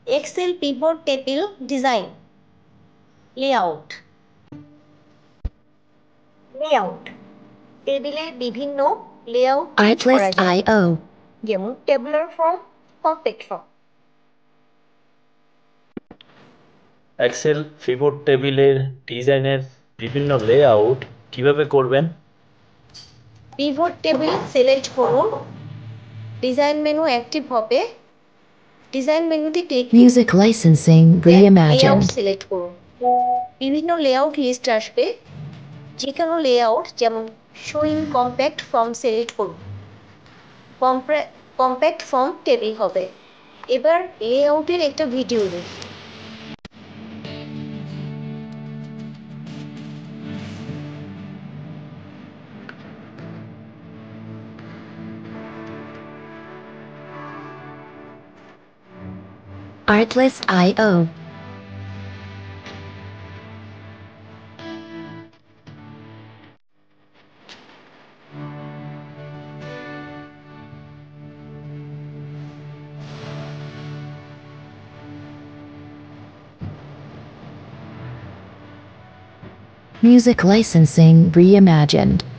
Excel pivot table design layout layout টেবিলের বিভিন্ন layout করা যায় Artlist.io যেমন tabular form compact form excel pivot টেবিলের ডিজাইনের বিভিন্ন লেআউট কিভাবে করবেন? পিভট টেবিল সিলেক্ট করুন ডিজাইন মেনু অ্যাক্টিভ হবে ডিজাইন মেনুতে click Music licensing layout reimagined. Select করুন বিভিন্ন লেআউট লিস্ট আসবে যে কোনো লেআউট যেমন শোয়িং কম্প্যাক্ট ফর্ম সিলেক্ট করুন কম্প্যাক্ট ফর্ম টেবিল হবে এবার লেআউটের একটা ভিডিও দিন Artlist.io Music licensing reimagined.